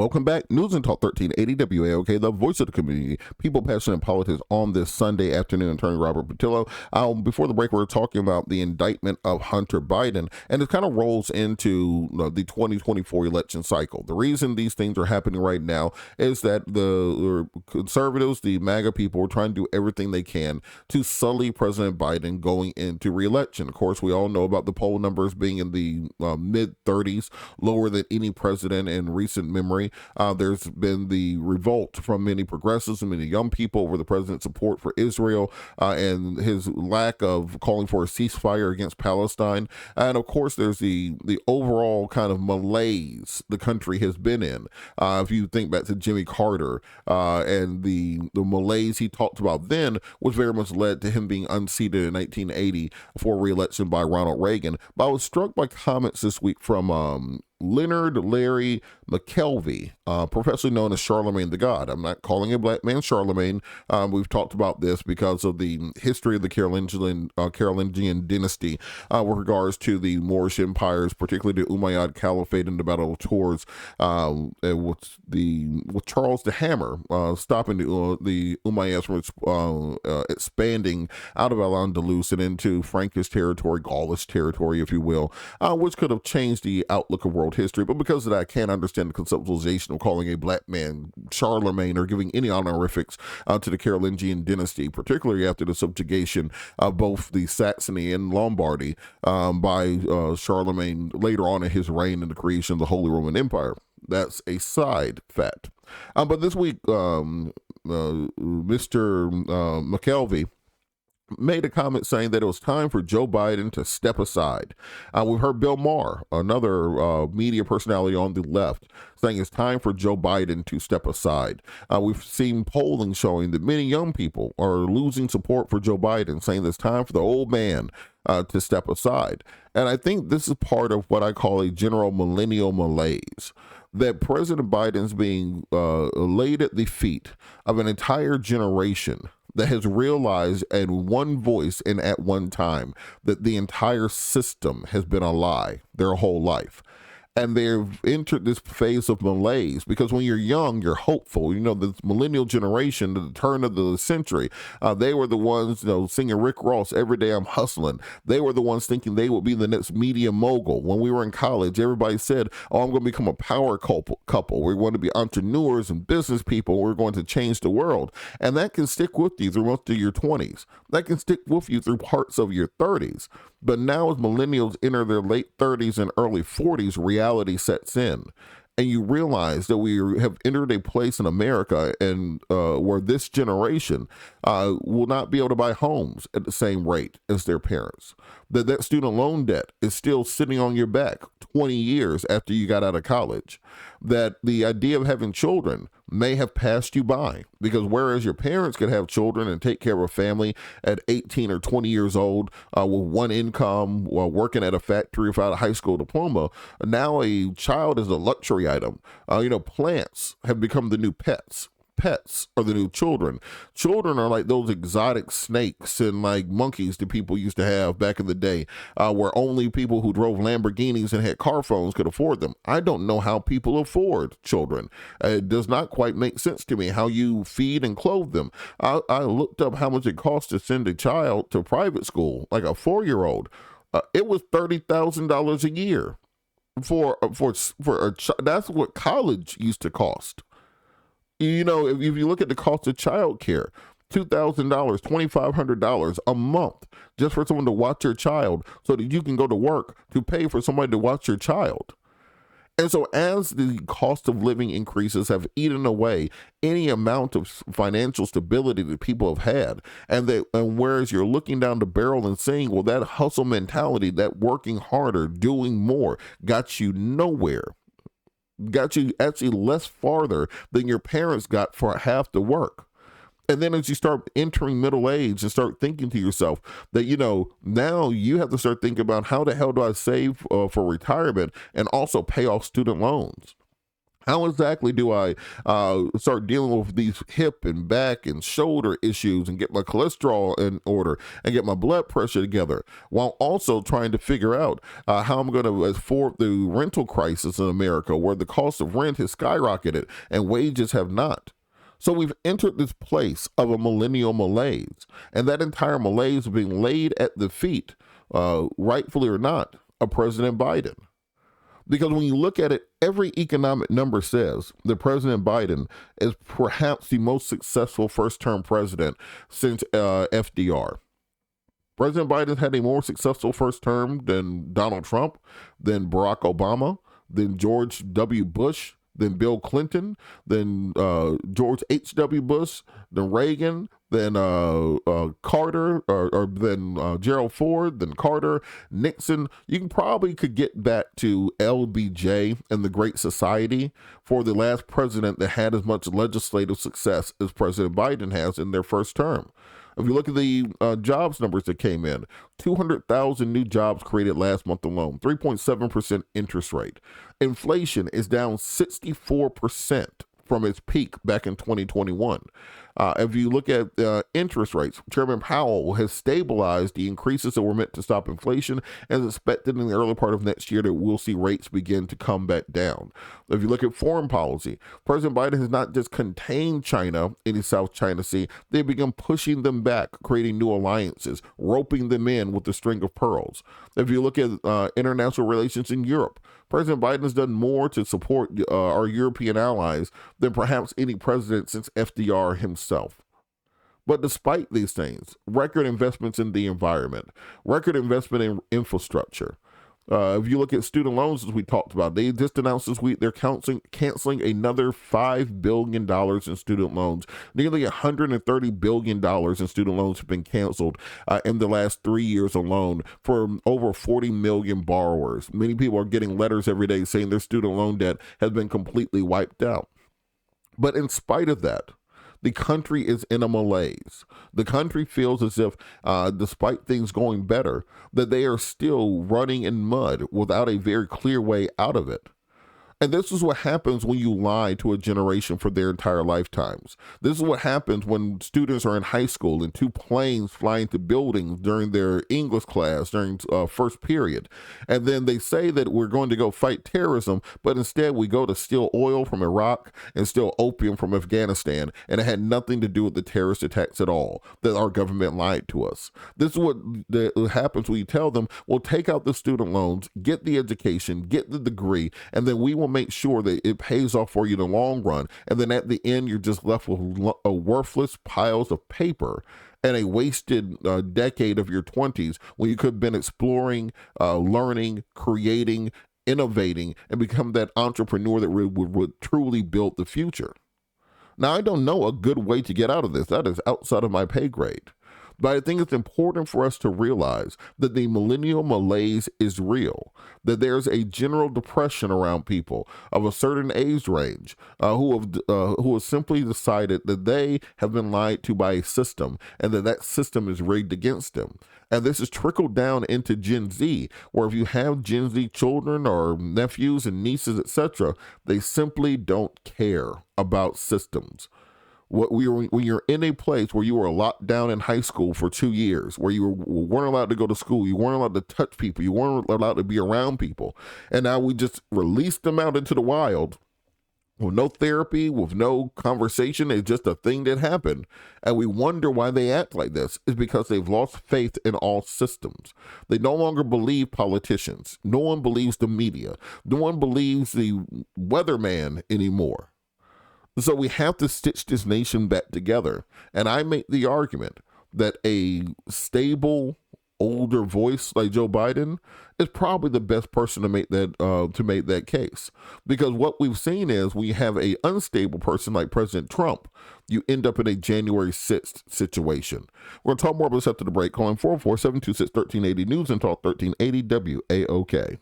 Welcome back. News and Talk 1380 WAOK, the voice of the community, people passionate in politics on this Sunday afternoon. Attorney Robert Patillo. Before the break, we were talking about the indictment of Hunter Biden, and it kind of rolls into the 2024 election cycle. The reason these things are happening right now is that the conservatives, the MAGA people, are trying to do everything they can to sully President Biden going into re-election. Of course, we all know about the poll numbers being in the mid-30s, lower than any president in recent memory. There's been the revolt from many progressives and many young people over the president's support for Israel and his lack of calling for a ceasefire against Palestine. And of course, there's the overall kind of malaise the country has been in. If you think back to Jimmy Carter and the malaise he talked about then, which very much led to him being unseated in 1980 for re-election by Ronald Reagan. But I was struck by comments this week from Leonard Larry McKelvey, professionally known as Charlemagne the God. I'm not calling a black man Charlemagne. We've talked about this because of the history of the Carolingian dynasty with regards to the Moorish empires, particularly the Umayyad Caliphate and the Battle of Tours with Charles the Hammer stopping the Umayyads from expanding out of Al-Andalus and into Frankish territory, Gaulish territory, if you will, which could have changed the outlook of world history. But because of that, I can't understand the conceptualization of calling a black man Charlemagne or giving any honorifics to the Carolingian dynasty, particularly after the subjugation of both the Saxony and Lombardy by Charlemagne later on in his reign and the creation of the Holy Roman Empire. That's a side fact. But this week, Mr. McKelvey made a comment saying that it was time for Joe Biden to step aside. We've heard Bill Maher, another media personality on the left, saying it's time for Joe Biden to step aside. We've seen polling showing that many young people are losing support for Joe Biden, saying it's time for the old man to step aside. And I think this is part of what I call a general millennial malaise, that President Biden's being laid at the feet of an entire generation that has realized in one voice and at one time that the entire system has been a lie their whole life. And they've entered this phase of malaise because when you're young, you're hopeful. You know, the millennial generation, at the turn of the century, they were the ones, singing Rick Ross, "Every Day I'm Hustling." They were the ones thinking they would be the next media mogul. When we were in college, everybody said, "Oh, I'm going to become a power couple. We're going to be entrepreneurs and business people. We're going to change the world." And that can stick with you through most of your 20s. That can stick with you through parts of your 30s. But now as millennials enter their late 30s and early 40s, reality sets in. And you realize that we have entered a place in America and where this generation will not be able to buy homes at the same rate as their parents. That student loan debt is still sitting on your back 20 years after you got out of college. That the idea of having children may have passed you by, because whereas your parents could have children and take care of a family at 18 or 20 years old with one income while working at a factory without a high school diploma, now a child is a luxury item. Plants have become the new pets. Pets are the new children. Children are like those exotic snakes and like monkeys that people used to have back in the day, where only people who drove Lamborghinis and had car phones could afford them. I don't know how people afford children. It does not quite make sense to me how you feed and clothe them. I looked up how much it costs to send a child to private school, like a 4-year-old. It was $30,000 a year for a child. That's what college used to cost. If you look at the cost of childcare, $2,000, $2,500 a month just for someone to watch your child so that you can go to work to pay for somebody to watch your child. And so as the cost of living increases have eaten away any amount of financial stability that people have had, and whereas you're looking down the barrel and saying, well, that hustle mentality, that working harder, doing more got you nowhere. Got you actually less farther than your parents got for half the work. And then as you start entering middle age and start thinking to yourself that, now you have to start thinking about how the hell do I save for retirement and also pay off student loans? How exactly do I start dealing with these hip and back and shoulder issues and get my cholesterol in order and get my blood pressure together, while also trying to figure out how I'm going to afford the rental crisis in America, where the cost of rent has skyrocketed and wages have not? So we've entered this place of a millennial malaise, and that entire malaise is being laid at the feet, rightfully or not, of President Biden. Because when you look at it, every economic number says that President Biden is perhaps the most successful first-term president since FDR. President Biden had a more successful first term than Donald Trump, than Barack Obama, than George W. Bush, than Bill Clinton, than George H.W. Bush, than Reagan, then Carter, or then Gerald Ford, then Carter, Nixon. You could get back to LBJ and the Great Society for the last president that had as much legislative success as President Biden has in their first term. If you look at the jobs numbers that came in, 200,000 new jobs created last month alone, 3.7% interest rate. Inflation is down 64% from its peak back in 2021. If you look at interest rates, Chairman Powell has stabilized the increases that were meant to stop inflation, and is expected in the early part of next year that we'll see rates begin to come back down. If you look at foreign policy, President Biden has not just contained China in the South China Sea, they've begun pushing them back, creating new alliances, roping them in with the string of pearls. If you look at international relations in Europe, President Biden has done more to support our European allies than perhaps any president since FDR himself. But despite these things, record investments in the environment, record investment in infrastructure. If you look at student loans, as we talked about, they just announced this week they're canceling another $5 billion in student loans. Nearly $130 billion in student loans have been canceled in the last 3 years alone for over 40 million borrowers. Many people are getting letters every day saying their student loan debt has been completely wiped out. But in spite of that, the country is in a malaise. The country feels as if, despite things going better, that they are still running in mud without a very clear way out of it. And this is what happens when you lie to a generation for their entire lifetimes. This is what happens when students are in high school and two planes fly into buildings during their English class during first period. And then they say that we're going to go fight terrorism, but instead we go to steal oil from Iraq and steal opium from Afghanistan. And it had nothing to do with the terrorist attacks at all, that our government lied to us. This is what happens when you tell them, well, take out the student loans, get the education, get the degree, and then we will make sure that it pays off for you in the long run. And then at the end, you're just left with a worthless piles of paper and a wasted decade of your 20s when you could have been exploring, learning, creating, innovating, and become that entrepreneur that would truly build the future. Now, I don't know a good way to get out of this. That is outside of my pay grade. But I think it's important for us to realize that the millennial malaise is real, that there's a general depression around people of a certain age range who have simply decided that they have been lied to by a system and that system is rigged against them. And this has trickled down into Gen Z, where if you have Gen Z children or nephews and nieces, etc., they simply don't care about systems. When you're in a place where you were locked down in high school for 2 years, where you weren't allowed to go to school, you weren't allowed to touch people, you weren't allowed to be around people, and now we just released them out into the wild with no therapy, with no conversation. It's just a thing that happened. And we wonder why they act like this. It's because they've lost faith in all systems. They no longer believe politicians. No one believes the media. No one believes the weatherman anymore. So we have to stitch this nation back together. And I make the argument that a stable, older voice like Joe Biden is probably the best person to make that case. Because what we've seen is we have an unstable person like President Trump. You end up in a January 6th situation. We're going to talk more about this after the break. Calling 404-726-1380 News and Talk 1380 WAOK.